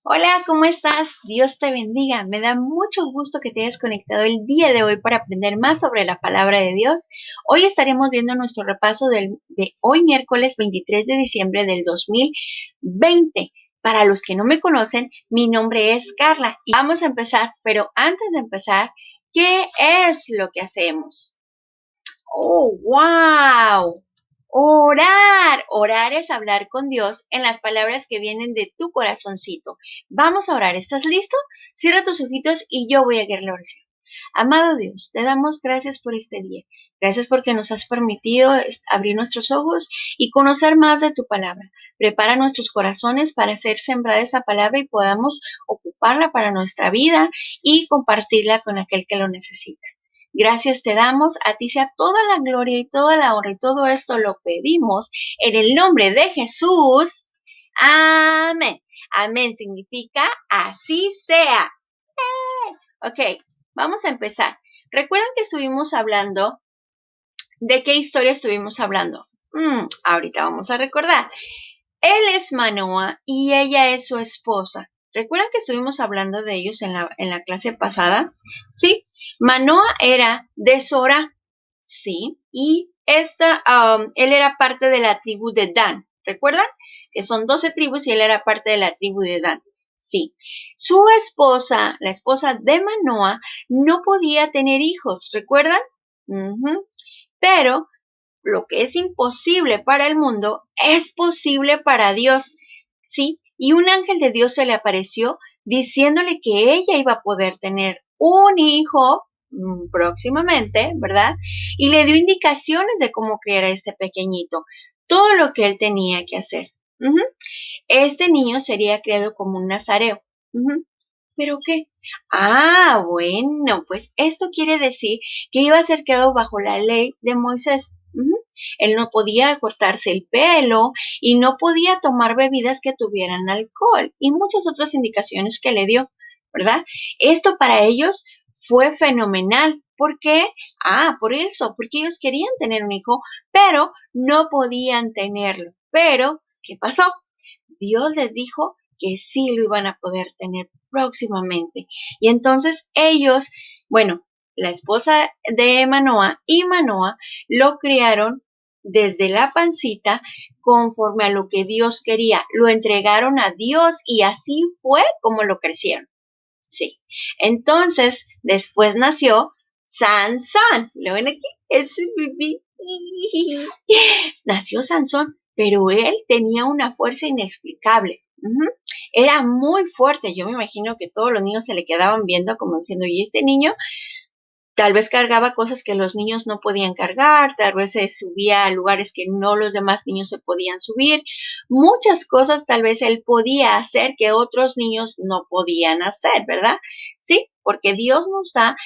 Hola, ¿cómo estás? Dios te bendiga. Me da mucho gusto que te hayas conectado el día de hoy para aprender más sobre la palabra de Dios. Hoy estaremos viendo nuestro repaso de hoy miércoles 23 de diciembre del 2020. Para los que no me conocen, mi nombre es Carla y vamos a empezar, pero antes de empezar, ¿qué es lo que hacemos? Oh, wow. Orar. Orar es hablar con Dios en las palabras que vienen de tu corazoncito. Vamos a orar. ¿Estás listo? Cierra tus ojitos y yo voy a guiar la oración. Amado Dios, te damos gracias por este día. Gracias porque nos has permitido abrir nuestros ojos y conocer más de tu palabra. Prepara nuestros corazones para hacer sembrada esa palabra y podamos ocuparla para nuestra vida y compartirla con aquel que lo necesita. Gracias te damos, a ti sea toda la gloria y toda la honra y todo esto lo pedimos en el nombre de Jesús. Amén. Amén significa así sea. Ok, vamos a empezar. ¿Recuerdan que estuvimos hablando? ¿De qué historia estuvimos hablando? Ahorita vamos a recordar. Él es Manoa y ella es su esposa. ¿Recuerdan que estuvimos hablando de ellos en la clase pasada? Sí, Manoa era de Sora, sí, y él era parte de la tribu de Dan. ¿Recuerdan? Que son 12 tribus y él era parte de la tribu de Dan. Sí, su esposa, la esposa de Manoa, no podía tener hijos, ¿recuerdan? Pero lo que es imposible para el mundo es posible para Dios, ¿sí? Y un ángel de Dios se le apareció diciéndole que ella iba a poder tener un hijo próximamente, ¿verdad? Y le dio indicaciones de cómo criar a este pequeñito, todo lo que él tenía que hacer. Este niño sería criado como un nazareo. ¿Pero qué? Ah, bueno, pues esto quiere decir que iba a ser criado bajo la ley de Moisés. Él no podía cortarse el pelo y no podía tomar bebidas que tuvieran alcohol y muchas otras indicaciones que le dio, ¿verdad? Esto para ellos fue fenomenal. ¿Por qué? Por eso, porque ellos querían tener un hijo, pero no podían tenerlo. Pero, ¿qué pasó? Dios les dijo que sí lo iban a poder tener próximamente. Y entonces ellos, bueno, la esposa de Manoa y Manoa lo criaron desde la pancita conforme a lo que Dios quería. Lo entregaron a Dios y así fue como lo crecieron. Sí. Entonces, después nació Sansón. ¿Lo ven aquí? Ese bebé. Nació Sansón, pero él tenía una fuerza inexplicable. Era muy fuerte. Yo me imagino que todos los niños se le quedaban viendo como diciendo, ¿y este niño? Tal vez cargaba cosas que los niños no podían cargar, tal vez se subía a lugares que no los demás niños se podían subir. Muchas cosas tal vez él podía hacer que otros niños no podían hacer, ¿verdad? Sí, porque Dios nos da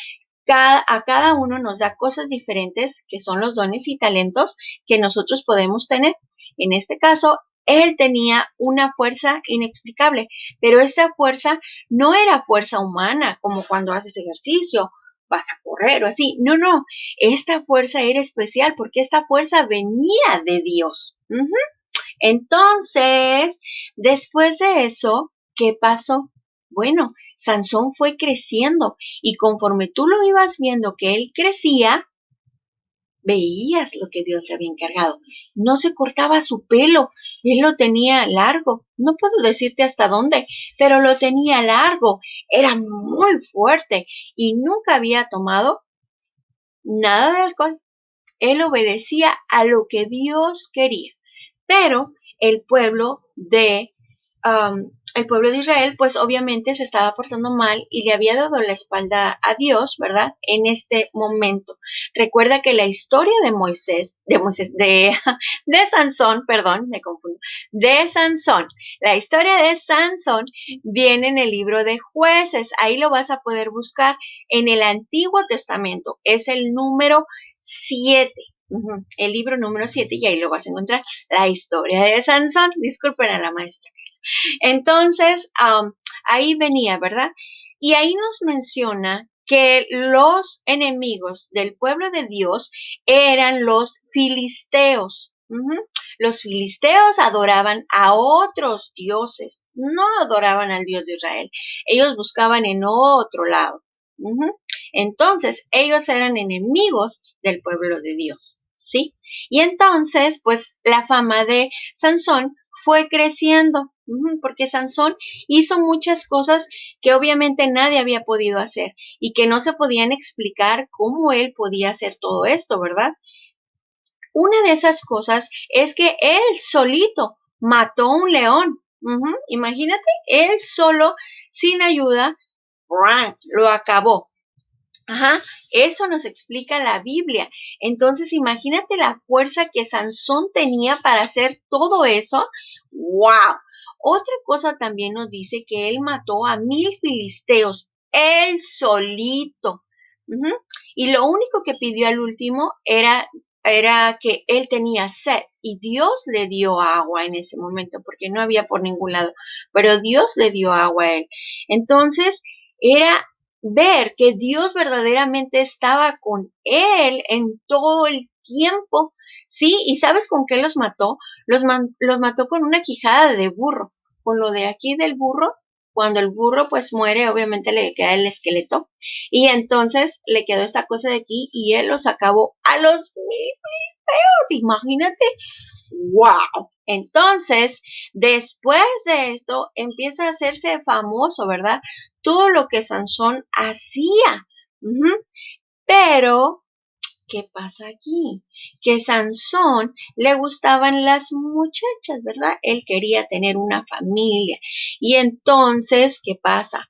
a cada uno nos da cosas diferentes que son los dones y talentos que nosotros podemos tener. En este caso, él tenía una fuerza inexplicable, pero esta fuerza no era fuerza humana, como cuando haces ejercicio, vas a correr o así. No, no, esta fuerza era especial porque esta fuerza venía de Dios. Entonces, después de eso, ¿qué pasó? Bueno, Sansón fue creciendo y conforme tú lo ibas viendo que él crecía, veías lo que Dios le había encargado. No se cortaba su pelo, él lo tenía largo. No puedo decirte hasta dónde, pero lo tenía largo. Era muy fuerte y nunca había tomado nada de alcohol. Él obedecía a lo que Dios quería. Pero el pueblo de el pueblo de Israel, pues obviamente se estaba portando mal y le había dado la espalda a Dios, ¿verdad? En este momento. Recuerda que la historia de Sansón, perdón, me confundo, de Sansón, la historia de Sansón viene en el libro de Jueces, ahí lo vas a poder buscar en el Antiguo Testamento, es el número 7. El libro número 7 y ahí lo vas a encontrar, la historia de Sansón, disculpen a la maestra. Entonces, ahí venía, ¿verdad? Y ahí nos menciona que los enemigos del pueblo de Dios eran los filisteos. Ujú. Los filisteos adoraban a otros dioses, no adoraban al Dios de Israel. Ellos buscaban en otro lado. Ujú. Entonces, ellos eran enemigos del pueblo de Dios, ¿sí? Y entonces, pues, la fama de Sansón fue creciendo, porque Sansón hizo muchas cosas que obviamente nadie había podido hacer y que no se podían explicar cómo él podía hacer todo esto, ¿verdad? Una de esas cosas es que él solito mató un león. Imagínate, él solo, sin ayuda, ¡bran!, lo acabó. Ajá, eso nos explica la Biblia. Entonces, imagínate la fuerza que Sansón tenía para hacer todo eso. ¡Wow! Otra cosa también nos dice que él mató a 1000 filisteos, él solito. Ujú. Y lo único que pidió al último era que él tenía sed y Dios le dio agua en ese momento porque no había por ningún lado, pero Dios le dio agua a él. Entonces, era ver que Dios verdaderamente estaba con él en todo el tiempo, ¿sí? ¿Y sabes con qué los mató? Los mató con una quijada de burro, con lo de aquí del burro. Cuando el burro pues muere, obviamente le queda el esqueleto y entonces le quedó esta cosa de aquí y él los acabó a los 1000 filisteos, imagínate. ¡Wow! Entonces, después de esto, empieza a hacerse famoso, ¿verdad? Todo lo que Sansón hacía. Ujú. Pero, ¿qué pasa aquí? Que Sansón le gustaban las muchachas, ¿verdad? Él quería tener una familia. Y entonces, ¿qué pasa?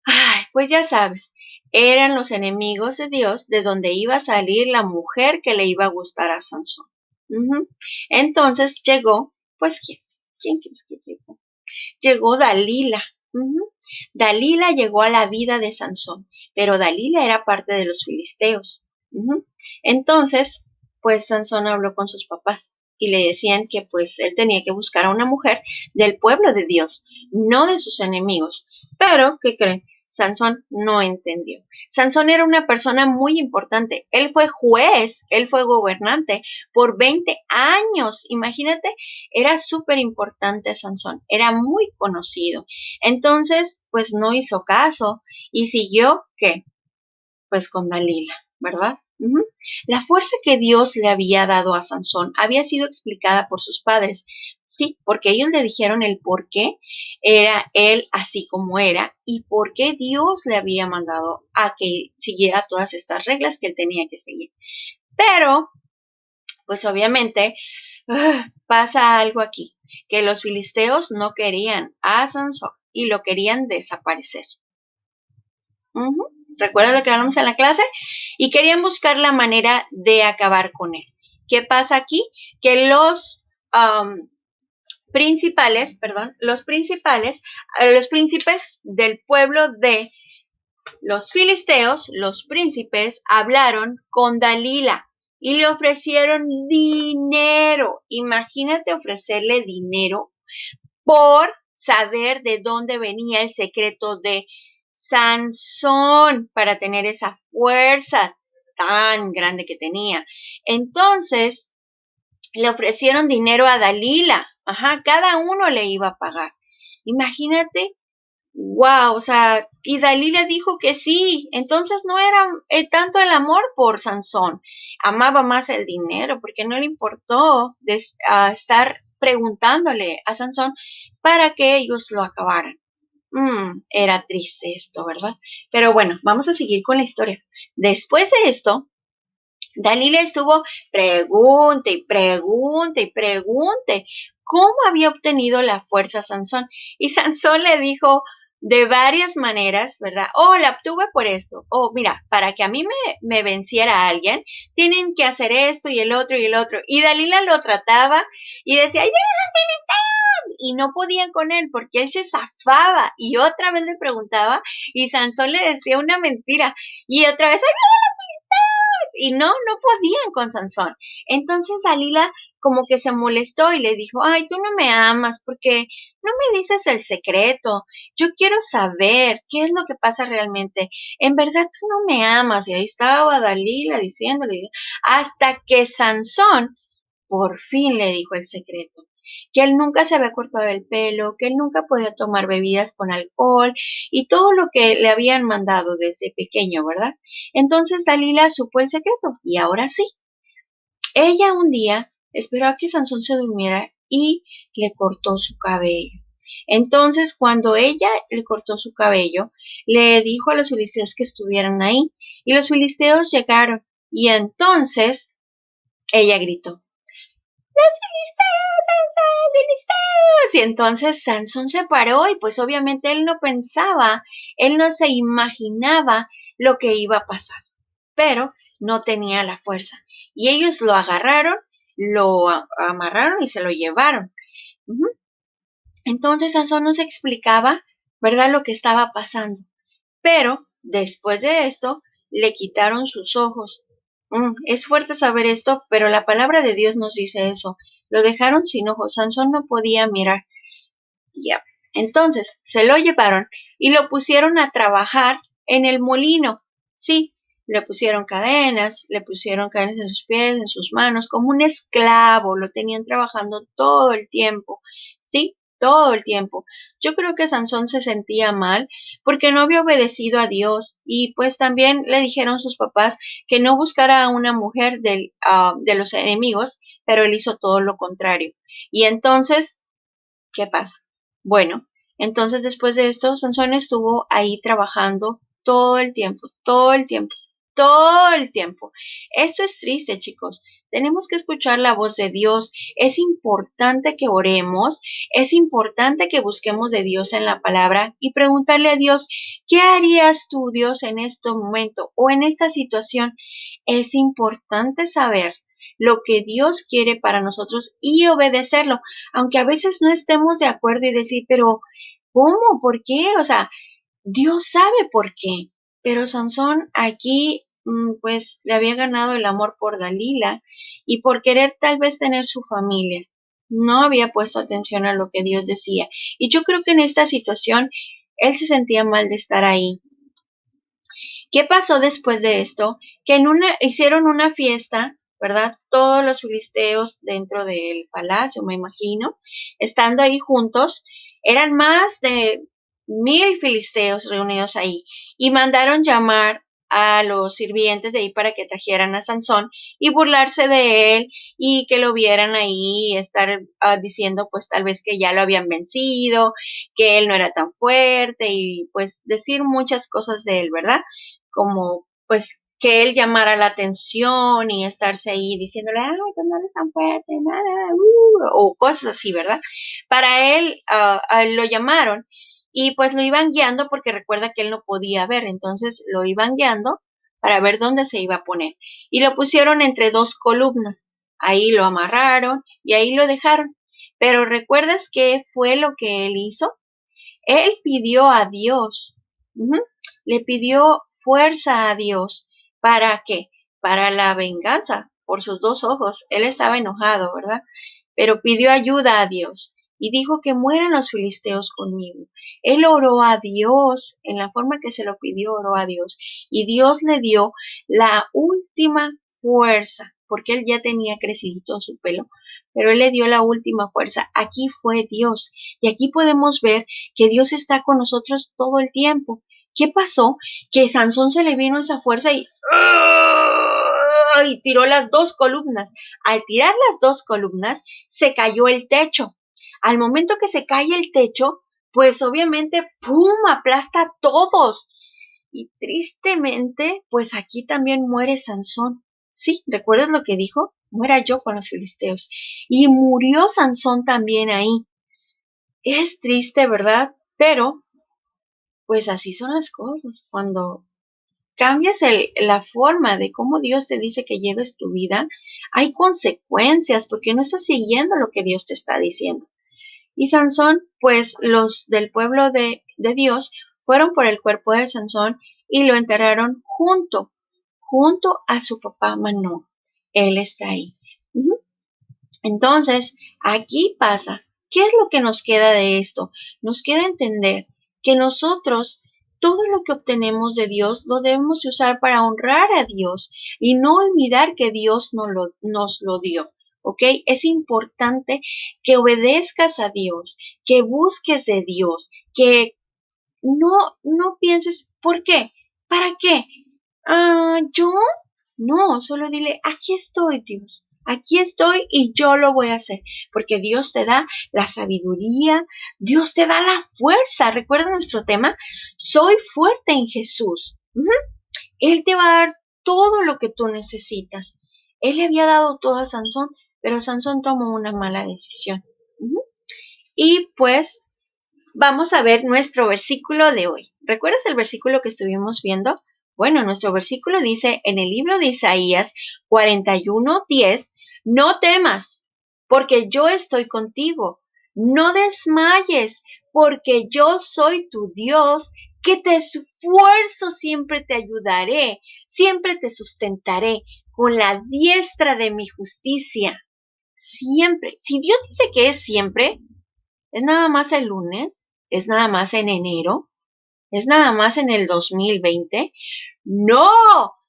Ay, pues ya sabes, eran los enemigos de Dios de donde iba a salir la mujer que le iba a gustar a Sansón. Ujú. Entonces llegó, pues, ¿quién crees que llegó? Llegó Dalila. Ujú. Dalila llegó a la vida de Sansón, pero Dalila era parte de los filisteos. Ujú. Entonces, pues Sansón habló con sus papás y le decían que pues él tenía que buscar a una mujer del pueblo de Dios, no de sus enemigos. Pero, ¿qué creen? Sansón no entendió. Sansón era una persona muy importante. Él fue juez, él fue gobernante por 20 años. Imagínate, era súper importante Sansón, era muy conocido. Entonces, pues no hizo caso y siguió, ¿qué? Pues con Dalila, ¿verdad? Ujú. La fuerza que Dios le había dado a Sansón había sido explicada por sus padres. Sí, porque ellos le dijeron el por qué era él así como era y por qué Dios le había mandado a que siguiera todas estas reglas que él tenía que seguir. Pero, pues obviamente, pasa algo aquí, que los filisteos no querían a Sansón y lo querían desaparecer. Ujú. ¿Recuerdas lo que hablamos en la clase? Y querían buscar la manera de acabar con él. ¿Qué pasa aquí? Que los príncipes del pueblo de los filisteos, los príncipes, hablaron con Dalila y le ofrecieron dinero. Imagínate ofrecerle dinero por saber de dónde venía el secreto de Sansón para tener esa fuerza tan grande que tenía. Entonces, le ofrecieron dinero a Dalila. Ajá, cada uno le iba a pagar. Imagínate. Wow, o sea, y Dalila dijo que sí, entonces no era tanto el amor por Sansón, amaba más el dinero porque no le importó estar preguntándole a Sansón para que ellos lo acabaran. Era triste esto, ¿verdad? Pero bueno, vamos a seguir con la historia. Después de esto, Dalila estuvo pregunte y pregunte y pregunte cómo había obtenido la fuerza Sansón. Y Sansón le dijo de varias maneras, ¿verdad? Oh, la obtuve por esto. Oh, mira, para que a mí me venciera alguien, tienen que hacer esto y el otro y el otro. Y Dalila lo trataba y decía, ¡ay, vienen los filisteos! Y no podían con él porque él se zafaba. Y otra vez le preguntaba y Sansón le decía una mentira. Y otra vez, ¡ay, y no podían con Sansón! Entonces Dalila como que se molestó y le dijo, ay, tú no me amas porque no me dices el secreto, yo quiero saber qué es lo que pasa realmente, en verdad tú no me amas. Y ahí estaba Dalila diciéndole, hasta que Sansón por fin le dijo el secreto, que él nunca se había cortado el pelo, que él nunca podía tomar bebidas con alcohol y todo lo que le habían mandado desde pequeño, ¿verdad? Entonces Dalila supo el secreto y ahora sí. Ella un día esperó a que Sansón se durmiera y le cortó su cabello. Entonces, cuando ella le cortó su cabello, le dijo a los filisteos que estuvieran ahí, y los filisteos llegaron, y entonces ella gritó, ¡Los filisteos, Sansón, los filisteos! Y entonces Sansón se paró y pues obviamente él no pensaba, él no se imaginaba lo que iba a pasar, pero no tenía la fuerza. Y ellos lo agarraron, lo amarraron y se lo llevaron. Entonces Sansón no se explicaba, ¿verdad?, lo que estaba pasando. Pero después de esto, le quitaron sus ojos. Es fuerte saber esto, pero la palabra de Dios nos dice eso. Lo dejaron sin ojos. Sansón no podía mirar. Ya. Entonces, se lo llevaron y lo pusieron a trabajar en el molino. Sí, le pusieron cadenas en sus pies, en sus manos, como un esclavo. Lo tenían trabajando todo el tiempo. Sí, todo el tiempo. Yo creo que Sansón se sentía mal porque no había obedecido a Dios y pues también le dijeron sus papás que no buscara a una mujer de los enemigos, pero él hizo todo lo contrario. Y entonces, ¿qué pasa? Bueno, entonces después de esto, Sansón estuvo ahí trabajando todo el tiempo, todo el tiempo, todo el tiempo. Esto es triste, chicos. Tenemos que escuchar la voz de Dios. Es importante que oremos, es importante que busquemos de Dios en la palabra y preguntarle a Dios, ¿qué harías tú, Dios, en este momento o en esta situación? Es importante saber lo que Dios quiere para nosotros y obedecerlo, aunque a veces no estemos de acuerdo y decir, pero ¿cómo? ¿Por qué? O sea, Dios sabe por qué. Pero Sansón aquí, pues, le había ganado el amor por Dalila y por querer tal vez tener su familia. No había puesto atención a lo que Dios decía. Y yo creo que en esta situación él se sentía mal de estar ahí. ¿Qué pasó después de esto? Que hicieron una fiesta, ¿verdad? Todos los filisteos dentro del palacio, me imagino, estando ahí juntos, eran más de 1000 filisteos reunidos ahí y mandaron llamar a los sirvientes de ahí para que trajeran a Sansón y burlarse de él y que lo vieran ahí y estar diciendo pues tal vez que ya lo habían vencido, que él no era tan fuerte y pues decir muchas cosas de él, ¿verdad? Como pues que él llamara la atención y estarse ahí diciéndole, ay, pues no eres tan fuerte, nada, o cosas así, ¿verdad? Para él, lo llamaron y pues lo iban guiando porque recuerda que él no podía ver, entonces lo iban guiando para ver dónde se iba a poner. Y lo pusieron entre dos columnas, ahí lo amarraron y ahí lo dejaron. Pero ¿recuerdas qué fue lo que él hizo? Él pidió a Dios, le pidió fuerza a Dios. ¿Para qué? Para la venganza por sus dos ojos. Él estaba enojado, ¿verdad? Pero pidió ayuda a Dios y dijo que mueran los filisteos conmigo. Él oró a Dios en la forma que se lo pidió, oró a Dios y Dios le dio la última fuerza, porque él ya tenía crecidito su pelo, pero él le dio la última fuerza. Aquí fue Dios y aquí podemos ver que Dios está con nosotros todo el tiempo. ¿Qué pasó? Que Sansón se le vino esa fuerza y tiró las dos columnas. Al tirar las dos columnas, se cayó el techo. Al momento que se cae el techo, pues obviamente, ¡pum!, aplasta a todos. Y tristemente, pues aquí también muere Sansón. Sí, ¿recuerdas lo que dijo? Muera yo con los filisteos. Y murió Sansón también ahí. Es triste, ¿verdad? Pero pues así son las cosas. Cuando cambias la forma de cómo Dios te dice que lleves tu vida, hay consecuencias porque no estás siguiendo lo que Dios te está diciendo. Y Sansón, pues los del pueblo de Dios fueron por el cuerpo de Sansón y lo enterraron junto a su papá Manoah. Él está ahí. Entonces, aquí pasa, ¿qué es lo que nos queda de esto? Nos queda entender que nosotros todo lo que obtenemos de Dios lo debemos usar para honrar a Dios y no olvidar que Dios nos lo dio. ¿ok? Es importante que obedezcas a Dios, que busques de Dios, que no pienses, ¿por qué? ¿Para qué? ¿Yo? No, solo dile, aquí estoy, Dios. Aquí estoy y yo lo voy a hacer, porque Dios te da la sabiduría, Dios te da la fuerza. Recuerda nuestro tema, soy fuerte en Jesús. Él te va a dar todo lo que tú necesitas. Él le había dado todo a Sansón, pero Sansón tomó una mala decisión. Y pues vamos a ver nuestro versículo de hoy. ¿Recuerdas el versículo que estuvimos viendo? Bueno, nuestro versículo dice en el libro de Isaías 41:10, no temas, porque yo estoy contigo. No desmayes, porque yo soy tu Dios, que te esfuerzo, siempre te ayudaré, siempre te sustentaré con la diestra de mi justicia. Siempre. Si Dios dice que es siempre, ¿es nada más el lunes? ¿Es nada más en enero? ¿Es nada más en el 2020? No,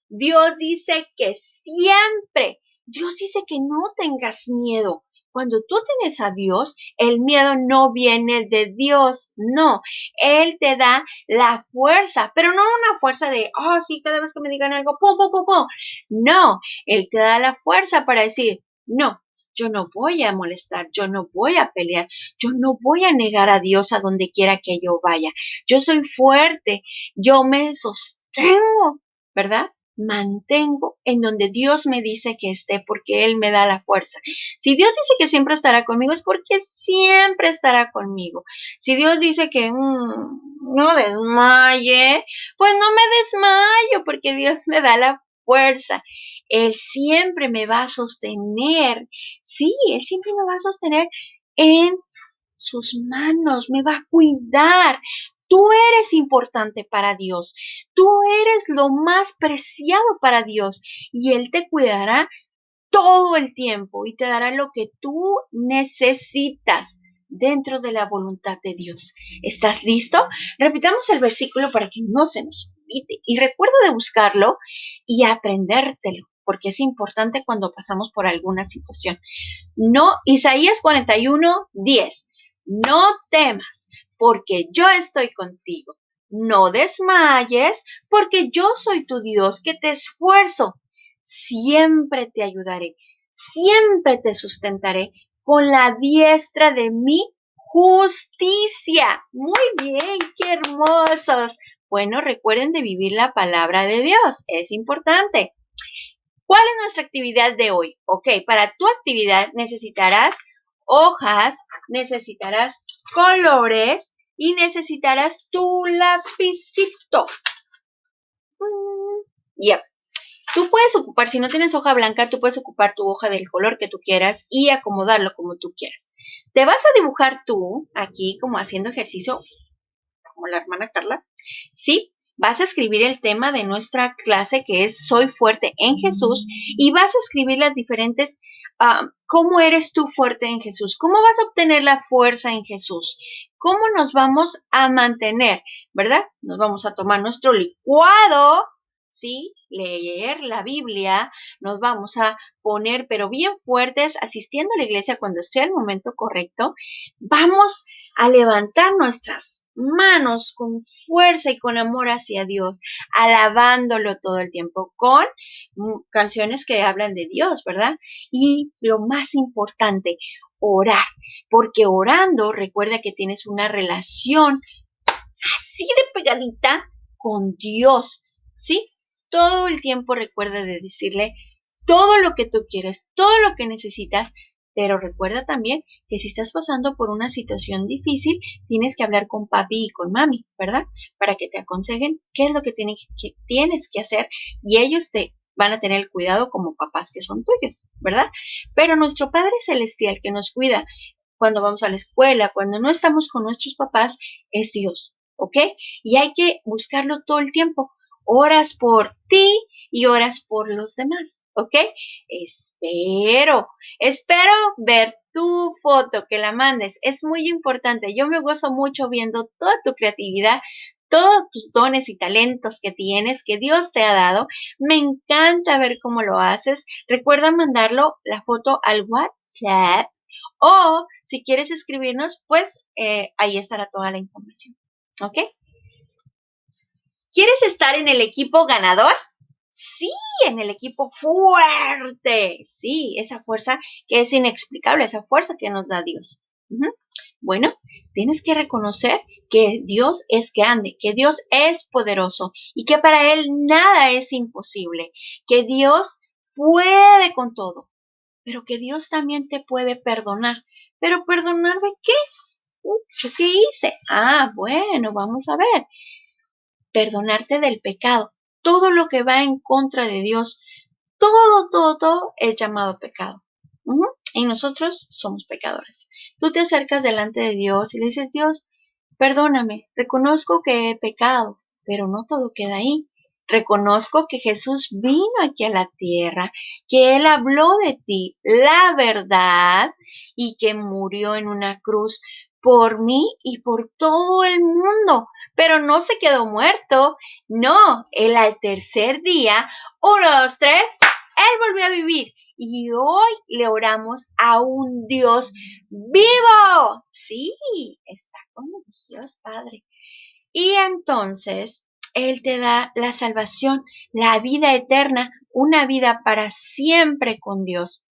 Dios dice que siempre. Dios dice que no tengas miedo. Cuando tú tienes a Dios, el miedo no viene de Dios, no. Él te da la fuerza, pero no una fuerza de, sí, cada vez que me digan algo, pum, pum, pum, pum. No, Él te da la fuerza para decir, no, yo no voy a molestar, yo no voy a pelear, yo no voy a negar a Dios a donde quiera que yo vaya. Yo soy fuerte, yo me sostengo, ¿verdad? Mantengo en donde Dios me dice que esté porque Él me da la fuerza. Si Dios dice que siempre estará conmigo es porque siempre estará conmigo. Si Dios dice que no desmaye, pues no me desmayo porque Dios me da la fuerza. Él siempre me va a sostener. Sí, Él siempre me va a sostener en sus manos, me va a cuidar. Tú eres importante para Dios. Tú eres lo más preciado para Dios y Él te cuidará todo el tiempo y te dará lo que tú necesitas dentro de la voluntad de Dios. ¿Estás listo? Repitamos el versículo para que no se nos olvide y recuerda de buscarlo y aprendértelo, porque es importante cuando pasamos por alguna situación. No, Isaías 41:10. No temas, porque yo estoy contigo. No desmayes, porque yo soy tu Dios, que te esfuerzo. Siempre te ayudaré, siempre te sustentaré con la diestra de mi justicia. Muy bien, qué hermosos. Bueno, recuerden de vivir la palabra de Dios, es importante. ¿Cuál es nuestra actividad de hoy? Ok, para tu actividad necesitarás hojas, necesitarás colores y necesitarás tu lapicito. Yep. Tú puedes ocupar, si no tienes hoja blanca, tú puedes ocupar tu hoja del color que tú quieras y acomodarlo como tú quieras. Te vas a dibujar tú aquí como haciendo ejercicio, como la hermana Carla, ¿sí? Vas a escribir el tema de nuestra clase que es Soy fuerte en Jesús y vas a escribir las diferentes, ¿cómo eres tú fuerte en Jesús? ¿Cómo vas a obtener la fuerza en Jesús? ¿Cómo nos vamos a mantener? ¿Verdad? Nos vamos a tomar nuestro licuado, ¿sí? Leer la Biblia, nos vamos a poner, pero bien fuertes, asistiendo a la iglesia cuando sea el momento correcto. Vamos a levantar nuestras manos con fuerza y con amor hacia Dios, alabándolo todo el tiempo con canciones que hablan de Dios, ¿verdad? Y lo más importante, orar, porque orando, recuerda que tienes una relación así de pegadita con Dios, ¿sí? Todo el tiempo recuerda de decirle todo lo que tú quieres, todo lo que necesitas, pero recuerda también que si estás pasando por una situación difícil, tienes que hablar con papi y con mami, ¿verdad? Para que te aconsejen qué es lo que tienes que hacer y ellos te van a tener el cuidado como papás que son tuyos, ¿verdad? Pero nuestro Padre Celestial que nos cuida cuando vamos a la escuela, cuando no estamos con nuestros papás, es Dios, ¿ok? Y hay que buscarlo todo el tiempo. Oras por ti y oras por los demás, ¿ok? Espero ver tu foto, que la mandes. Es muy importante. Yo me gozo mucho viendo toda tu creatividad, todos tus dones y talentos que tienes, que Dios te ha dado. Me encanta ver cómo lo haces. Recuerda mandarlo la foto al WhatsApp o si quieres escribirnos, pues ahí estará toda la información. ¿Ok? ¿Quieres estar en el equipo ganador? Sí, en el equipo fuerte. Sí, esa fuerza que es inexplicable, esa fuerza que nos da Dios. Bueno, tienes que reconocer que Dios es grande, que Dios es poderoso y que para Él nada es imposible, que Dios puede con todo, pero que Dios también te puede perdonar. ¿Pero perdonar de qué? ¿Yo qué hice? Bueno, vamos a ver. Perdonarte del pecado. Todo lo que va en contra de Dios, todo es llamado pecado. Y nosotros somos pecadores. Tú te acercas delante de Dios y le dices, Dios, perdóname, reconozco que he pecado, pero no todo queda ahí. Reconozco que Jesús vino aquí a la tierra, que Él habló de ti la verdad y que murió en una cruz por mí y por todo el mundo. Pero no se quedó muerto. No, Él al tercer día, 1, 2, 3, Él volvió a vivir. Y hoy le oramos a un Dios vivo. Sí, está como Dios Padre. Y entonces Él te da la salvación, la vida eterna, una vida para siempre con Dios.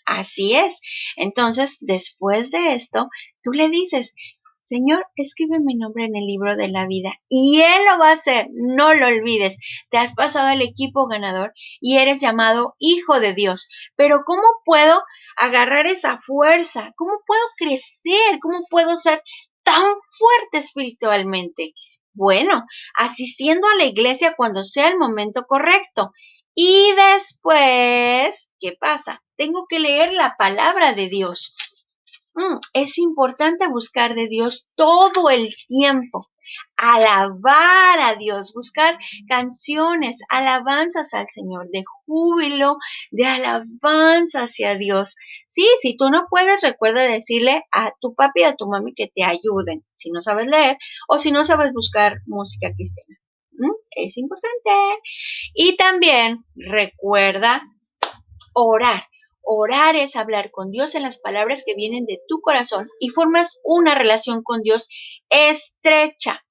Así es. Entonces, después de esto, tú le dices, Señor, escribe mi nombre en el libro de la vida. Y Él lo va a hacer, no lo olvides. Te has pasado al equipo ganador y eres llamado hijo de Dios. Pero ¿cómo puedo agarrar esa fuerza? ¿Cómo puedo crecer? ¿Cómo puedo ser tan fuerte espiritualmente? Bueno, asistiendo a la iglesia cuando sea el momento correcto. Y después, ¿qué pasa? Tengo que leer la palabra de Dios. Es importante buscar de Dios todo el tiempo. Alabar a Dios, buscar canciones, alabanzas al Señor, de júbilo, de alabanza hacia Dios. Sí, si tú no puedes, recuerda decirle a tu papi y a tu mami que te ayuden, si no sabes leer o si no sabes buscar música cristiana. Es importante. Y también recuerda orar. Orar es hablar con Dios en las palabras que vienen de tu corazón y formas una relación con Dios estrecha,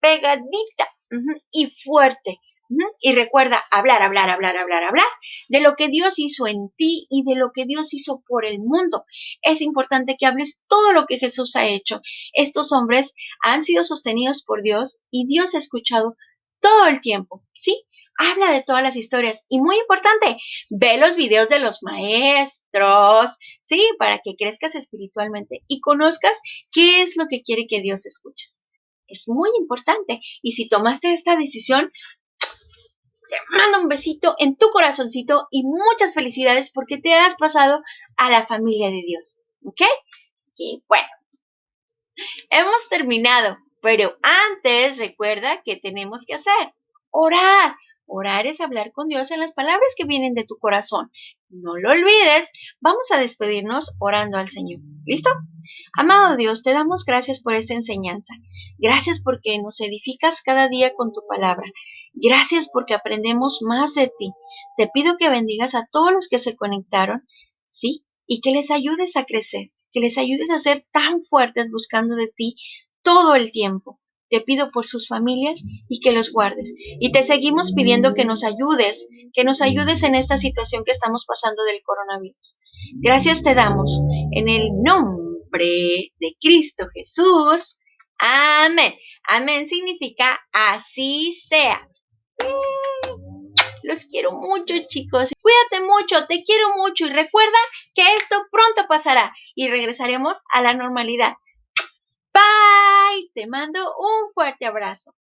pegadita, y fuerte. Y recuerda hablar de lo que Dios hizo en ti y de lo que Dios hizo por el mundo. Es importante que hables todo lo que Jesús ha hecho. Estos hombres han sido sostenidos por Dios y Dios ha escuchado todo el tiempo, ¿sí? Habla de todas las historias y muy importante, ve los videos de los maestros, ¿sí? Para que crezcas espiritualmente y conozcas qué es lo que quiere que Dios escuches. Es muy importante. Y si tomaste esta decisión, te mando un besito en tu corazoncito y muchas felicidades porque te has pasado a la familia de Dios. ¿Ok? Y bueno, hemos terminado, pero antes recuerda que tenemos que hacer. Orar. Orar es hablar con Dios en las palabras que vienen de tu corazón. No lo olvides. Vamos a despedirnos orando al Señor. ¿Listo? Amado Dios, te damos gracias por esta enseñanza. Gracias porque nos edificas cada día con tu palabra. Gracias porque aprendemos más de ti. Te pido que bendigas a todos los que se conectaron, sí, y que les ayudes a crecer, que les ayudes a ser tan fuertes buscando de ti todo el tiempo. Te pido por sus familias y que los guardes. Y te seguimos pidiendo que nos ayudes en esta situación que estamos pasando del coronavirus. Gracias te damos en el nombre de Cristo Jesús. Amén. Amén significa así sea. Los quiero mucho, chicos. Cuídate mucho, te quiero mucho y recuerda que esto pronto pasará y regresaremos a la normalidad. Bye. Te mando un fuerte abrazo.